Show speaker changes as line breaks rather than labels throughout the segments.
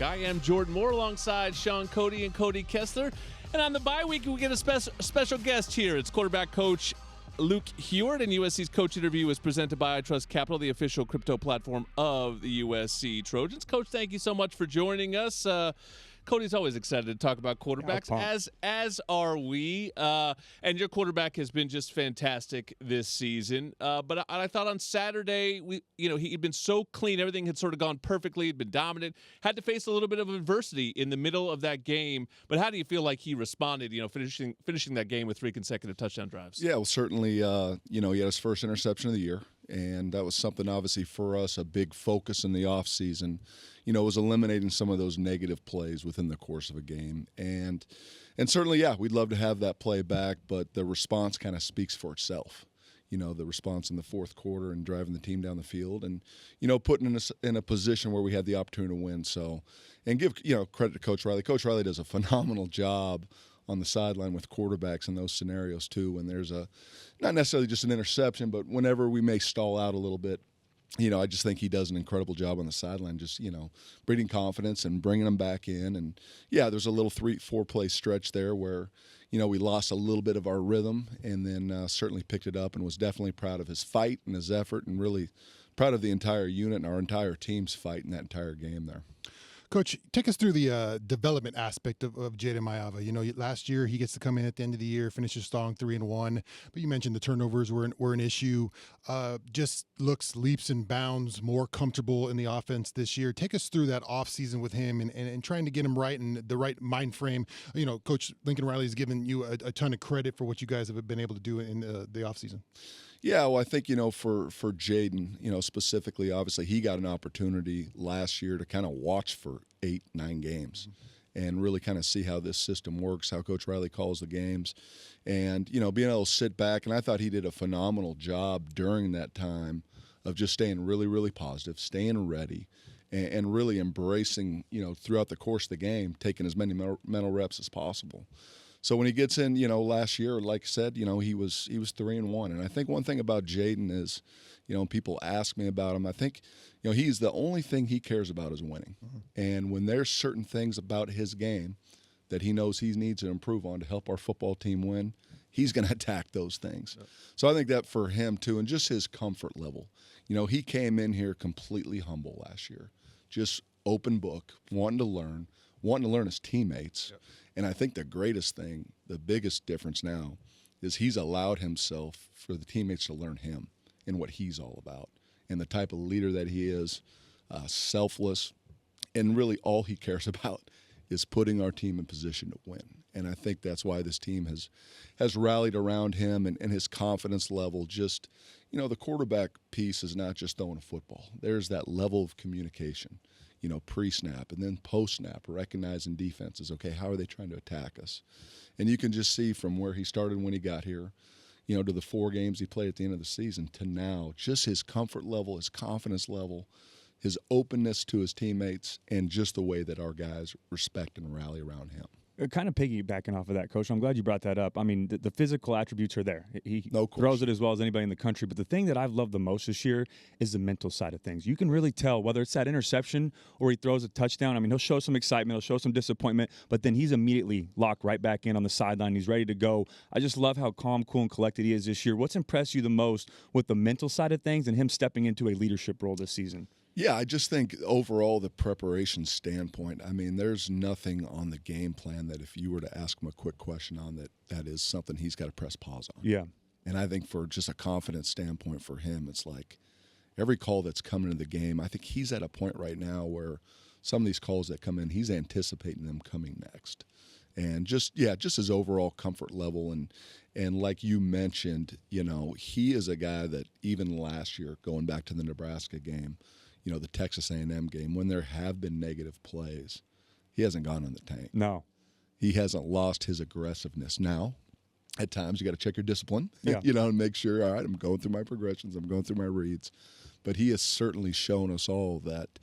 I am Jordan Moore alongside Sean Cody and Cody Kessler. And on the bye week, we get a special guest here. It's quarterback coach Luke Huard, and USC's coach interview is presented by iTrust Capital, the official crypto platform of the USC Trojans. Coach, thank you so much for joining us. Cody's always excited to talk about quarterbacks, as are we. And your quarterback has been just fantastic this season. But I thought on Saturday, he'd been so clean, everything had sort of gone perfectly, he'd been dominant. Had to face a little bit of adversity in the middle of that game. But how do you feel like he responded? Finishing that game with 3 consecutive touchdown drives.
Yeah, well, certainly. He had his first interception of the year. And that was something, obviously, for us, a big focus in the offseason, was eliminating some of those negative plays within the course of a game. And certainly, yeah, we'd love to have that play back, but the response kind of speaks for itself. The response in the fourth quarter and driving the team down the field and, putting us in a position where we had the opportunity to win. So, and give, credit to Coach Riley. Coach Riley does a phenomenal job on the sideline with quarterbacks in those scenarios too, when there's not necessarily just an interception, but whenever we may stall out a little bit, I just think he does an incredible job on the sideline, just, breeding confidence and bringing them back in. And, yeah, there's a little 3-4 play stretch there where, we lost a little bit of our rhythm and then certainly picked it up and was definitely proud of his fight and his effort and really proud of the entire unit and our entire team's fight in that entire game there.
Coach, take us through the development aspect of Jaden Maiava. Last year he gets to come in at the end of the year, finishes strong 3-1. But you mentioned the turnovers were an issue. Just looks leaps and bounds more comfortable in the offense this year. Take us through that offseason with him and trying to get him right in the right mind frame. Coach Lincoln Riley has given you a ton of credit for what you guys have been able to do in the offseason.
Yeah, well, I think, for Jaden, specifically, obviously, he got an opportunity last year to kind of watch for 8-9 games and really kind of see how this system works, how Coach Riley calls the games, and, being able to sit back. And I thought he did a phenomenal job during that time of just staying really, really positive, staying ready, and really embracing, throughout the course of the game, taking as many mental reps as possible. So when he gets in, last year, like I said, he was 3-1. And I think one thing about Jaden is, people ask me about him. I think, he's the only thing he cares about is winning. Mm-hmm. And when there's certain things about his game that he knows he needs to improve on to help our football team win, he's going to attack those things. Yep. So I think that for him too, and just his comfort level. He came in here completely humble last year, just open book, wanting to learn his teammates. Yep. And I think the greatest thing, the biggest difference now, is he's allowed himself for the teammates to learn him and what he's all about and the type of leader that he is, selfless, and really all he cares about is putting our team in position to win. And I think that's why this team has rallied around him and his confidence level. Just, the quarterback piece is not just throwing a football. There's that level of communication. Pre-snap and then post-snap, recognizing defenses. Okay, how are they trying to attack us? And you can just see from where he started when he got here, to the 4 games he played at the end of the season to now, just his comfort level, his confidence level, his openness to his teammates, and just the way that our guys respect and rally around him.
Kind of piggybacking off of that, Coach, I'm glad you brought that up. I mean, the physical attributes are there. He throws it as well as anybody in the country. But the thing that I've loved the most this year is the mental side of things. You can really tell whether it's that interception or he throws a touchdown. I mean, he'll show some excitement. He'll show some disappointment. But then he's immediately locked right back in on the sideline. He's ready to go. I just love how calm, cool, and collected he is this year. What's impressed you the most with the mental side of things and him stepping into a leadership role this season?
Yeah, I just think overall the preparation standpoint, I mean, there's nothing on the game plan that if you were to ask him a quick question on that is something he's got to press pause on.
Yeah.
And I think for just a confidence standpoint for him, it's like every call that's coming into the game, I think he's at a point right now where some of these calls that come in, he's anticipating them coming next. And just his overall comfort level. And like you mentioned, he is a guy that even last year, going back to the Nebraska game, the Texas A&M game, when there have been negative plays, he hasn't gone on the tank.
No.
He hasn't lost his aggressiveness. Now, at times you got to check your discipline,
yeah.
And make sure, all right, I'm going through my progressions, I'm going through my reads. But he has certainly shown us all that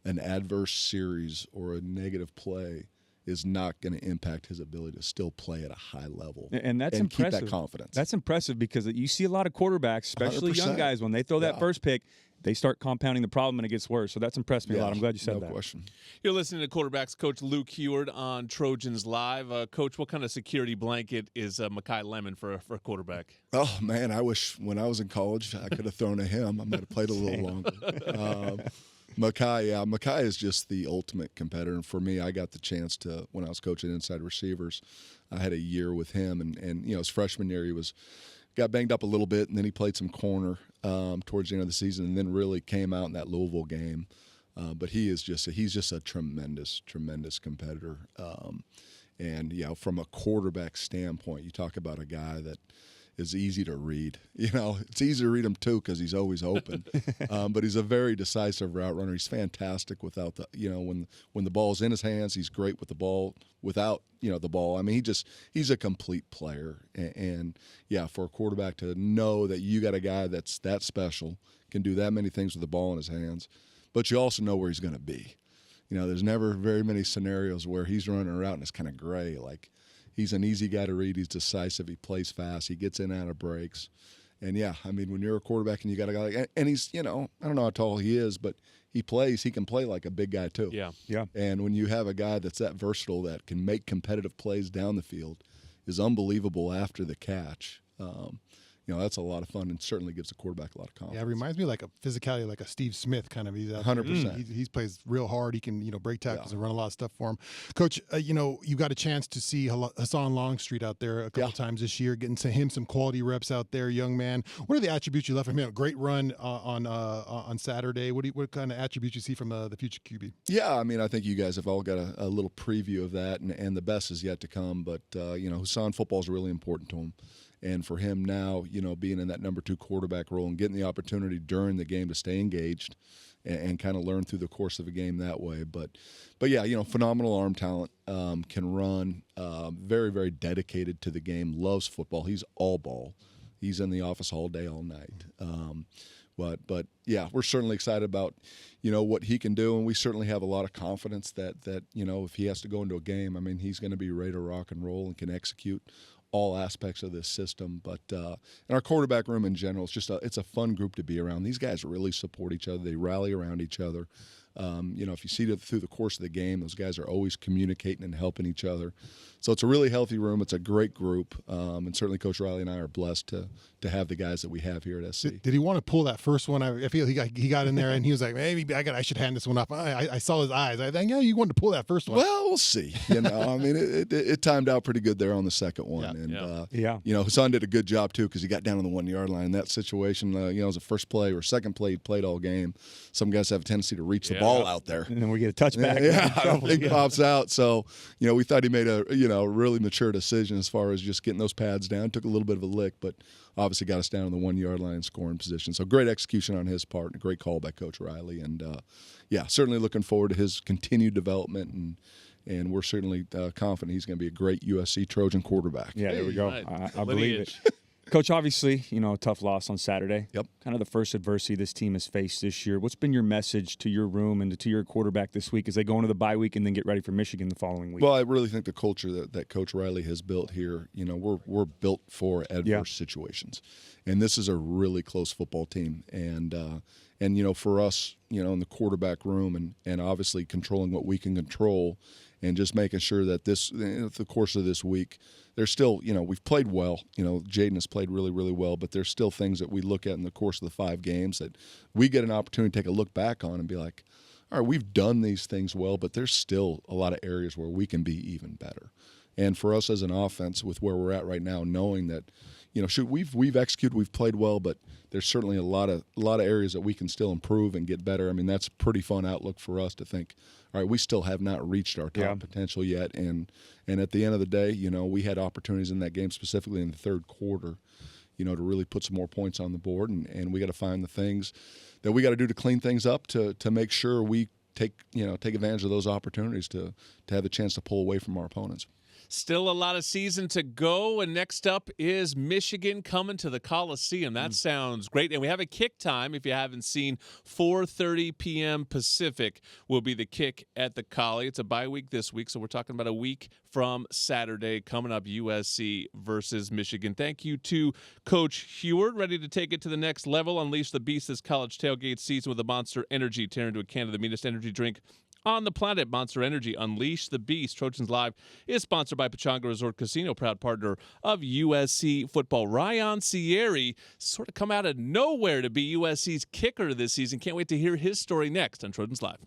an adverse series or a negative play is not going to impact his ability to still play at a high level
and that's impressive.
Keep that confidence.
That's impressive because you see a lot of quarterbacks, especially
100%.
Young guys, when they throw that first pick, they start compounding the problem and it gets worse. So that's impressed me a lot. I'm glad you said that.
No question.
You're listening to quarterbacks coach Luke Huard on Trojans Live. Coach, what kind of security blanket is Mekhi Lemon for a quarterback?
Oh, man, I wish when I was in college I could have thrown at him. I might have played a little longer. Mekhi is just the ultimate competitor. And for me, I got the chance to, when I was coaching inside receivers, I had a year with him. And his freshman year, he got banged up a little bit, and then he played some corner towards the end of the season and then really came out in that Louisville game. But he's just a tremendous, tremendous competitor. From a quarterback standpoint, you talk about a guy that is easy to read. It's easy to read him too because he's always open. But he's a very decisive route runner. He's fantastic without the, when the ball's in his hands, he's great with the ball. Without, the ball, I mean, he's a complete player. And for a quarterback to know that you got a guy that's that special, can do that many things with the ball in his hands, but you also know where he's going to be. There's never very many scenarios where he's running a route and it's kind of gray. Like, he's an easy guy to read. He's decisive. He plays fast. He gets in and out of breaks. And, when you're a quarterback and you got a guy like – and he's, I don't know how tall he is, but he can play like a big guy too.
Yeah.
And when you have a guy that's that versatile that can make competitive plays down the field is unbelievable after the catch. That's a lot of fun and certainly gives the quarterback a lot of confidence.
Yeah, it reminds me like a physicality, like a Steve Smith kind of. He's
100%.
He plays real hard. He can, break tackles and run a lot of stuff for him. Coach, you got a chance to see Hassan Longstreet out there a couple times this year, getting to him some quality reps out there, young man. What are the attributes you left from him? Great run on Saturday. What kind of attributes you see from the future QB?
Yeah, I think you guys have all got a little preview of that, and the best is yet to come. But, Hassan, football is really important to him. And for him now, being in that number 2 quarterback role and getting the opportunity during the game to stay engaged and kind of learn through the course of a game that way. But phenomenal arm talent, can run, very, very dedicated to the game, loves football. He's all ball. He's in the office all day, all night. But we're certainly excited about, what he can do. And we certainly have a lot of confidence that if he has to go into a game, he's going to be ready to rock and roll and can execute all aspects of this system. But in our quarterback room in general, it's a fun group to be around. These guys really support each other. They rally around each other. If you see it through the course of the game, those guys are always communicating and helping each other. So it's a really healthy room. It's a great group. And certainly Coach Riley and I are blessed to have the guys that we have here at SC.
Did he want to pull that first one? I feel he got in there and he was like, maybe I should hand this one off. I saw his eyes. I think, you wanted to pull that first one.
Well, we'll see. It timed out pretty good there on the second one. Hassan did a good job too because he got down on the 1-yard line. In that situation, it was a first play or second play he played all game. Some guys have a tendency to reach the ball out there.
And then we get a touchback.
It pops out. So, we thought he made a really mature decision as far as just getting those pads down. Took a little bit of a lick, but obviously got us down on the 1-yard line scoring position. So great execution on his part and a great call by Coach Riley. And, certainly looking forward to his continued development. And we're certainly confident he's going to be a great USC Trojan quarterback.
Yeah, there we go.
Right.
I believe it. Coach, obviously, a tough loss on Saturday.
Yep.
Kind of the first adversity this team has faced this year. What's been your message to your room and to your quarterback this week as they go into the bye week and then get ready for Michigan the following week?
Well, I really think the culture that Coach Riley has built here, we're built for adverse situations. And this is a really close football team. And for us, in the quarterback room and obviously controlling what we can control and just making sure that the course of this week, there's still, we've played well. Jaden has played really, really well, but there's still things that we look at in the course of the 5 games that we get an opportunity to take a look back on and be like, all right, we've done these things well, but there's still a lot of areas where we can be even better. And for us as an offense, with where we're at right now, knowing that, we've executed, we've played well, but there's certainly a lot of areas that we can still improve and get better. That's a pretty fun outlook for us to think, all right, we still have not reached our top potential yet. And at the end of the day, we had opportunities in that game, specifically in the third quarter, to really put some more points on the board. And we got to find the things that we got to do to clean things up to make sure we take advantage of those opportunities to have the chance to pull away from our opponents.
Still a lot of season to go, and next up is Michigan coming to the Coliseum. That sounds great. And we have a kick time, if you haven't seen, 4:30 p.m. Pacific will be the kick at the Collie. It's a bye week this week, so we're talking about a week from Saturday coming up, USC versus Michigan. Thank you to Coach Huard, ready to take it to the next level. Unleash the beast this college tailgate season with a Monster Energy. Tear into a can of the meanest energy drink on the planet. Monster Energy, unleash the beast. Trojans Live is sponsored by Pechanga Resort Casino, proud partner of USC football. Ryan Sierri sort of come out of nowhere to be USC's kicker this season. Can't wait to hear his story next on Trojans Live.